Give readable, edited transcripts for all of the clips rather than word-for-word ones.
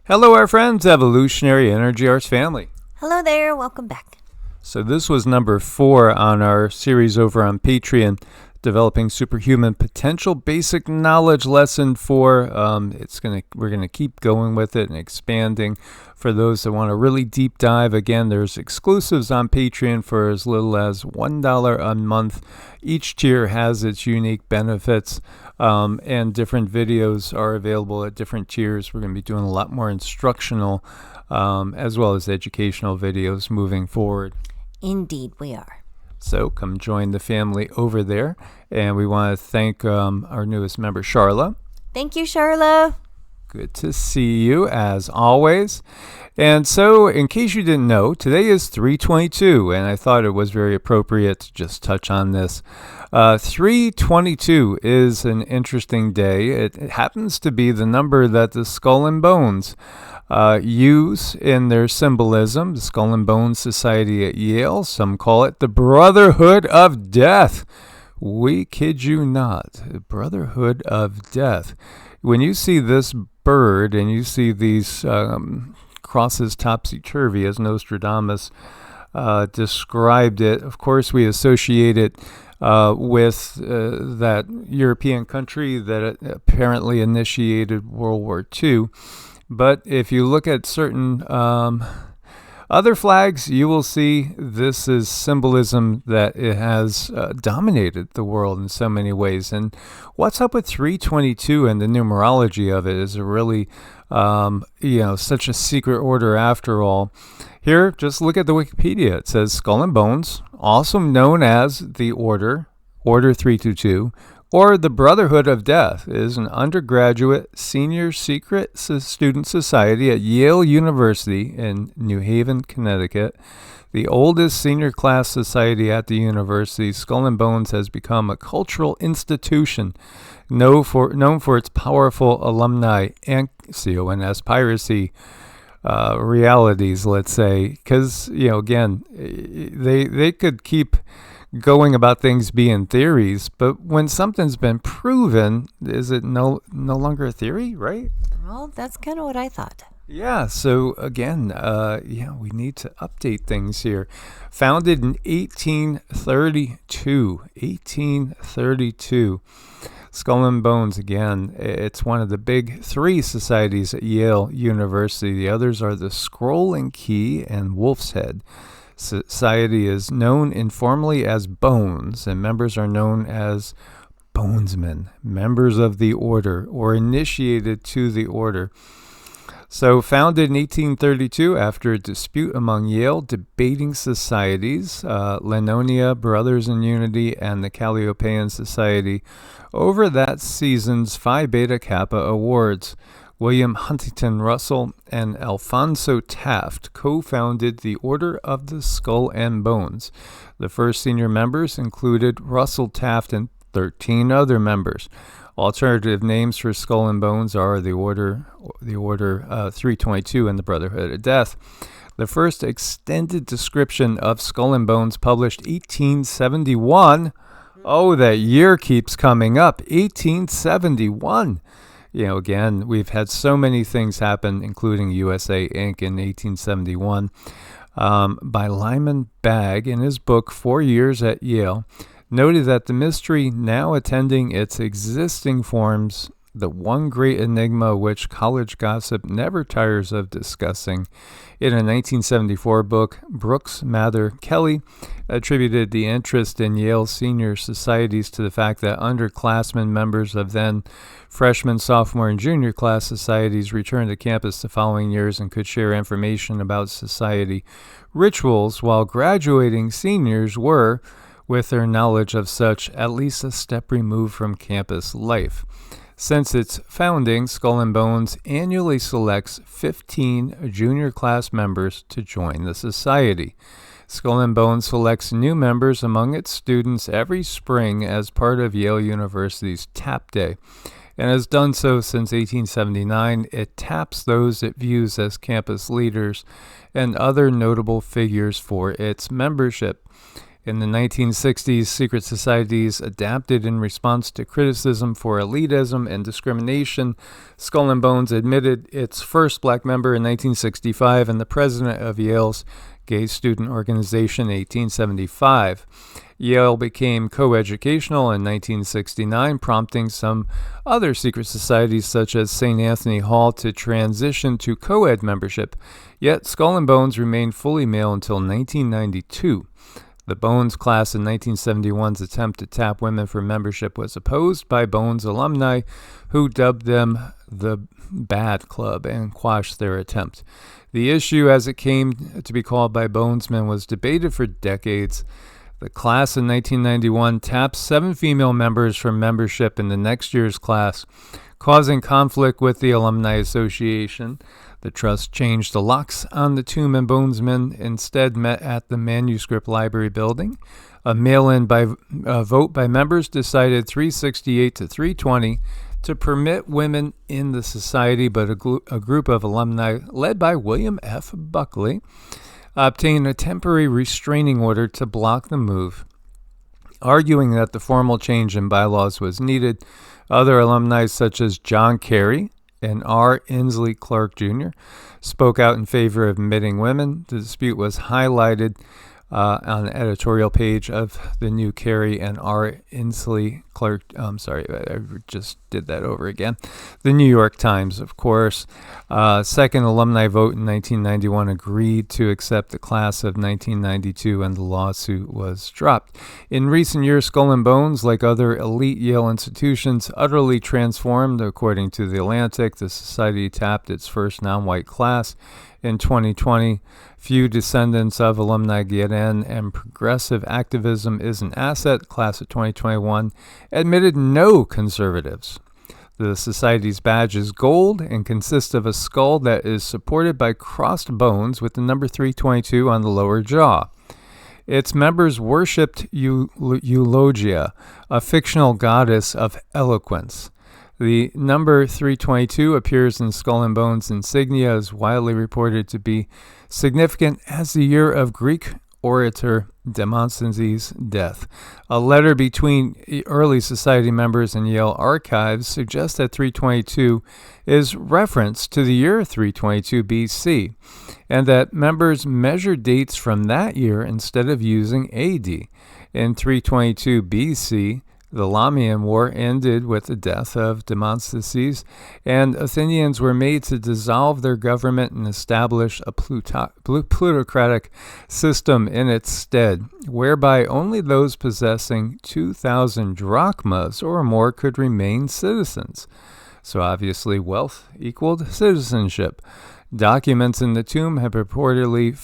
Hello, our friends, Evolutionary Energy Arts family. Hello there, welcome back. So this was number 4 on our series over on Patreon, Developing Superhuman Potential Basic Knowledge Lesson 4. We're gonna keep going with it and expanding. For those that want to really deep dive, again, there's exclusives on Patreon for as little as $1 a month. Each tier has its unique benefits, and different videos are available at different tiers. We're going to be doing a lot more instructional as well as educational videos moving forward. Indeed, we are. So come join the family over there. And we want to thank our newest member, Charla. Thank you, Charla. Good to see you, as always. And so, in case you didn't know, today is 3/22, and I thought it was very appropriate to just touch on this. 3/22 is an interesting day. It happens to be the number that the Skull and Bones use in their symbolism. The Skull and Bones Society at Yale, some call it the Brotherhood of Death. We kid you not, Brotherhood of Death. When you see this bird and you see these crosses topsy-turvy, as Nostradamus described it, of course we associate it with that European country that apparently initiated World War II. But if you look at certain other flags, you will see this is symbolism that it has dominated the world in so many ways. And what's up with 3/22 and the numerology of it is a really, such a secret order after all. Here, just look at the Wikipedia. It says Skull and Bones, also known as the Order 322, or the Brotherhood of Death, is an undergraduate senior secret student society at Yale University in New Haven, Connecticut. The oldest senior class society at the university, Skull and Bones has become a cultural institution known for its powerful alumni and CONS piracy realities, let's say. Because, again, they could keep going about things being theories, but when something's been proven, is it no longer a theory, right? Well, that's kind of what I thought. Yeah, so again, we need to update things here. Founded in 1832. Skull and Bones, again, it's one of the big 3 societies at Yale University. The others are the Scroll and Key and Wolf's Head. Society is known informally as Bones, and members are known as Bonesmen, members of the order, or initiated to the order. So founded in 1832 after a dispute among Yale debating societies, Lennonia, Brothers in Unity, and the Calliopean Society, over that season's Phi Beta Kappa Awards. William Huntington Russell and Alfonso Taft co-founded the Order of the Skull and Bones. The first senior members included Russell, Taft, and 13 other members. Alternative names for Skull and Bones are the Order 322 and the Brotherhood of Death. The first extended description of Skull and Bones published 1871. Oh, that year keeps coming up. 1871. Again, we've had so many things happen, including USA Inc. in 1871, by Lyman Bagg in his book 4 Years at Yale, noted that the mystery now attending its existing forms, the one great enigma which college gossip never tires of discussing. In a 1974 book, Brooks Mather Kelly attributed the interest in Yale senior societies to the fact that underclassmen members of then freshman, sophomore, and junior class societies returned to campus the following years and could share information about society rituals, while graduating seniors were, with their knowledge of such, at least a step removed from campus life. Since its founding, Skull and Bones annually selects 15 junior class members to join the society. Skull and Bones selects new members among its students every spring as part of Yale University's Tap Day, and has done so since 1879. It taps those it views as campus leaders and other notable figures for its membership. In the 1960s, secret societies adapted in response to criticism for elitism and discrimination. Skull and Bones admitted its first black member in 1965 and the president of Yale's Gay Student Organization in 1875. Yale became coeducational in 1969, prompting some other secret societies such as St. Anthony Hall to transition to co-ed membership. Yet Skull and Bones remained fully male until 1992. The Bones class in 1971's attempt to tap women for membership was opposed by Bones alumni, who dubbed them the Bad Club and quashed their attempt. The issue, as it came to be called by Bonesmen, was debated for decades. The class in 1991 tapped 7 female members from membership in the next year's class, causing conflict with the Alumni Association. The trust changed the locks on the Tomb and Bonesmen, instead met at the Manuscript Library building. A mail-in vote by members decided 368 to 320 to permit women in the society, but a group of alumni led by William F. Buckley obtained a temporary restraining order to block the move, arguing that the formal change in bylaws was needed. Other alumni, such as John Kerry and R. Inslee Clark Jr., spoke out in favor of admitting women. The dispute was highlighted on the editorial page of the new Kerry and R. Inslee Clark. I just did that over again. The New York Times, of course. Second alumni vote in 1991 agreed to accept the class of 1992, and the lawsuit was dropped. In recent years, Skull and Bones, like other elite Yale institutions, utterly transformed. According to The Atlantic, the society tapped its first non-white class in 2020. Few descendants of alumni get in, and progressive activism is an asset. Class of 2021 admitted no conservatives. The society's badge is gold and consists of a skull that is supported by crossed bones with the number 322 on the lower jaw. Its members worshipped Eulogia, a fictional goddess of eloquence. The number 322 appears in Skull and Bones insignia, is widely reported to be significant as the year of Greek orator Demosthenes' death. A letter between early society members and Yale archives suggests that 322 is reference to the year 322 BC, and that members measure dates from that year instead of using AD. In 322 BC, the Lamian War ended with the death of Demosthenes, and Athenians were made to dissolve their government and establish a plutocratic system in its stead, whereby only those possessing 2,000 drachmas or more could remain citizens. So obviously wealth equaled citizenship. Documents in the tomb have reportedly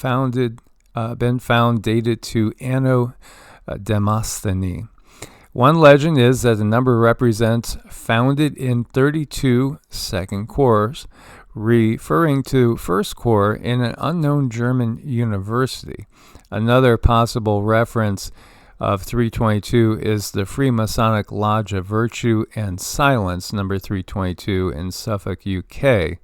been found dated to Anno Demosthenes. One legend is that the number represents founded in 32 second cores, referring to first core in an unknown German university. Another possible reference of 322 is the Freemasonic Lodge of Virtue and Silence, number 322, in Suffolk, UK,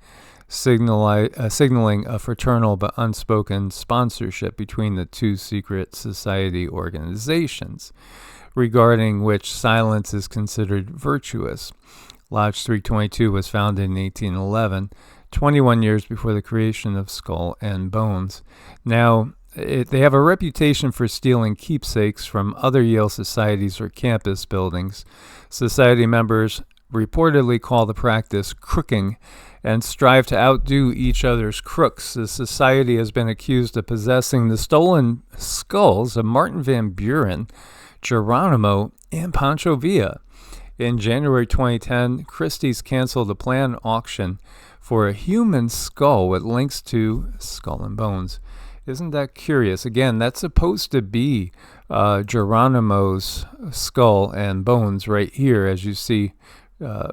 signaling a fraternal but unspoken sponsorship between the two secret society organizations, regarding which silence is considered virtuous. Lodge 322 was founded in 1811, 21 years before the creation of Skull and Bones. Now, they have a reputation for stealing keepsakes from other Yale societies or campus buildings. Society members reportedly call the practice crooking and strive to outdo each other's crooks. The society has been accused of possessing the stolen skulls of Martin Van Buren, Geronimo, and Pancho Villa. In January 2010, Christie's canceled a planned auction for a human skull with links to Skull and Bones. Isn't that curious? Again, that's supposed to be Geronimo's skull and bones right here, as you see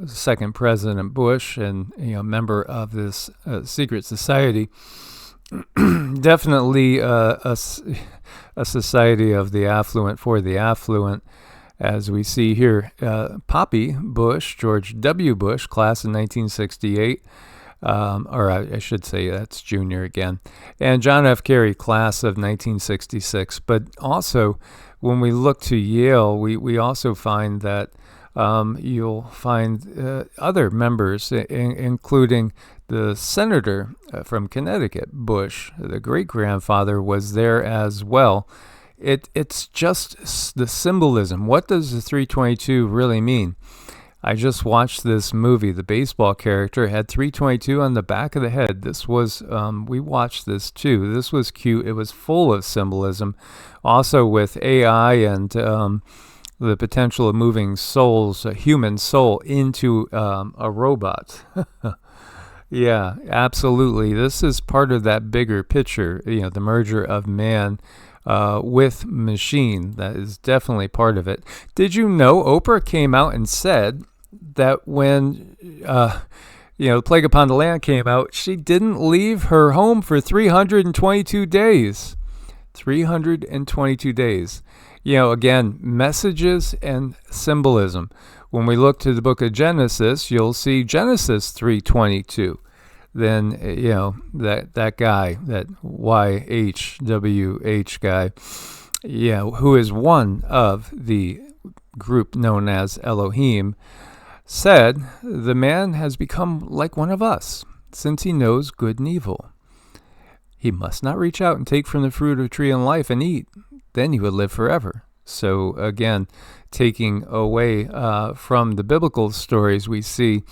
second President Bush and member of this secret society. Definitely a society of the affluent for the affluent, as we see here. Poppy Bush, George W. Bush, class in 1968, or I should say that's junior again. And John F. Carey, class of 1966. But also, when we look to Yale, we also find that you'll find other members, including the senator from Connecticut, Bush, the great-grandfather, was there as well. It's just the symbolism. What does the 322 really mean? I just watched this movie. The baseball character had 322 on the back of the head. This was, we watched this too. This was cute. It was full of symbolism. Also with AI and the potential of moving souls, a human soul, into a robot. Yeah, absolutely. This is part of that bigger picture, the merger of man with machine. That is definitely part of it. Did you know Oprah came out and said that when the Plague Upon the Land came out, she didn't leave her home for 322 days. 322 days. Again, messages and symbolism. When we look to the book of Genesis, you'll see Genesis 3:22. Then, that guy, that YHWH guy, who is one of the group known as Elohim, said, the man has become like one of us, since he knows good and evil. He must not reach out and take from the fruit of the tree in life and eat. Then he would live forever. So again, taking away from the biblical stories, we see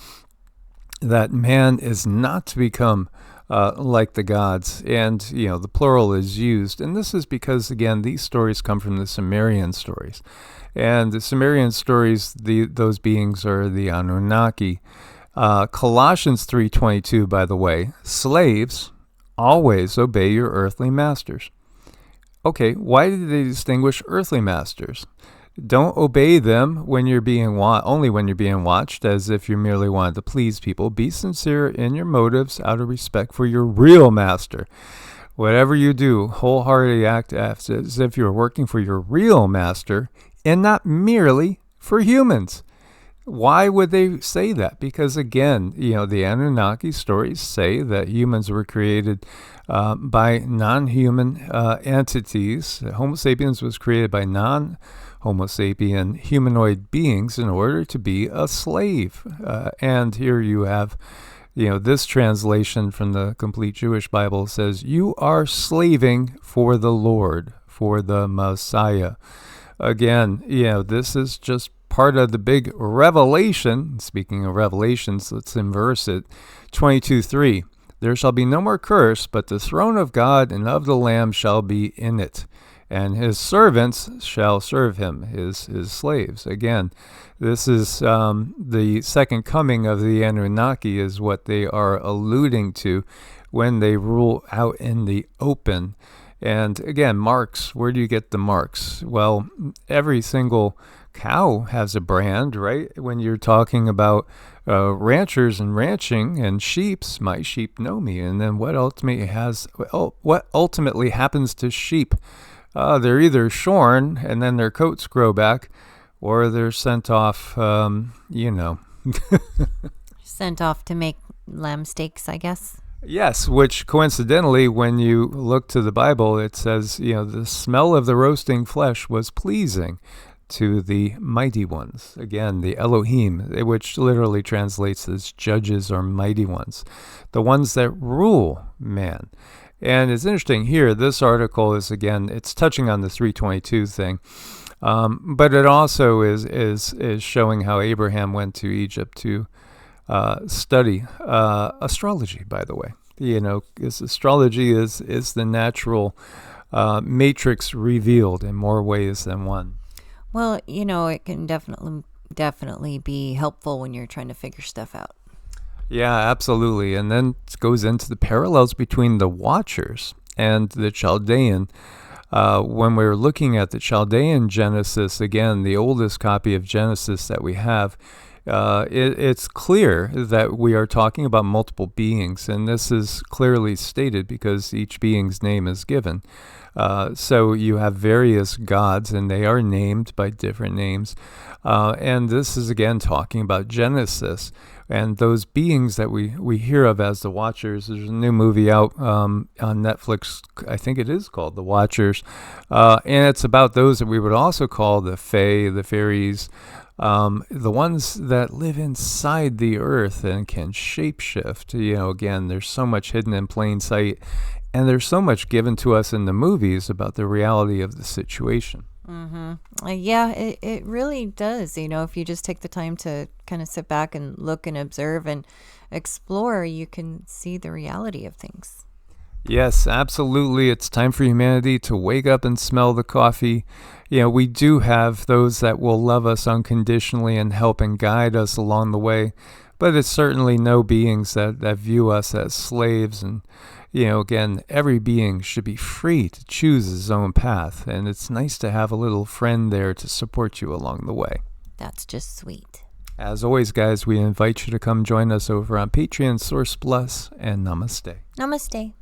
that man is not to become like the gods. And, the plural is used. And this is because, again, these stories come from the Sumerian stories. And the Sumerian stories, those beings are the Anunnaki. Colossians 3:22, by the way, slaves, always obey your earthly masters. Okay, why did they distinguish earthly masters? Don't obey them when you're being only when you're being watched, as if you merely wanted to please people. Be sincere in your motives out of respect for your real master. Whatever you do, wholeheartedly act as if you're working for your real master and not merely for humans. Why would they say that? Because again, the Anunnaki stories say that humans were created by non-human entities. Homo sapiens was created by non-Homo sapien humanoid beings in order to be a slave. And here you have, this translation from the Complete Jewish Bible says, you are slaving for the Lord, for the Messiah. Again, this is just part of the big revelation. Speaking of revelations, let's inverse it. 22:3. There shall be no more curse, but the throne of God and of the Lamb shall be in it, and his servants shall serve him, his slaves. Again, this is the second coming of the Anunnaki is what they are alluding to when they rule out in the open. And again, marks, where do you get the marks? Well, every single cow has a brand, right? When you're talking about ranchers and ranching and sheeps, my sheep know me. And then what ultimately happens to sheep? They're either shorn and then their coats grow back, or they're sent off, Sent off to make lamb steaks, I guess. Yes, which coincidentally, when you look to the Bible, it says, the smell of the roasting flesh was pleasing to the mighty ones. Again, the Elohim, which literally translates as judges or mighty ones, the ones that rule man. And it's interesting here, this article is, again, it's touching on the 322 thing, but it also is showing how Abraham went to Egypt to study astrology, by the way. Because astrology is the natural matrix revealed in more ways than one. Well, it can definitely be helpful when you're trying to figure stuff out. Yeah, absolutely. And then it goes into the parallels between the Watchers and the Chaldean. When we're looking at the Chaldean Genesis, again, the oldest copy of Genesis that we have, it's clear that we are talking about multiple beings, and this is clearly stated because each being's name is given. So you have various gods, and they are named by different names. And this is, again, talking about Genesis. And those beings that we hear of as the Watchers, there's a new movie out on Netflix, I think it is called The Watchers. And it's about those that we would also call the Fae, the fairies, the ones that live inside the earth and can shapeshift. Again, there's so much hidden in plain sight. And there's so much given to us in the movies about the reality of the situation. Yeah, it really does. If you just take the time to kind of sit back and look and observe and explore, you can see the reality of things. Yes, absolutely. It's time for humanity to wake up and smell the coffee. We do have those that will love us unconditionally and help and guide us along the way. But it's certainly no beings that view us as slaves. And, again, every being should be free to choose his own path. And it's nice to have a little friend there to support you along the way. That's just sweet. As always, guys, we invite you to come join us over on Patreon, Source Plus, and Namaste. Namaste.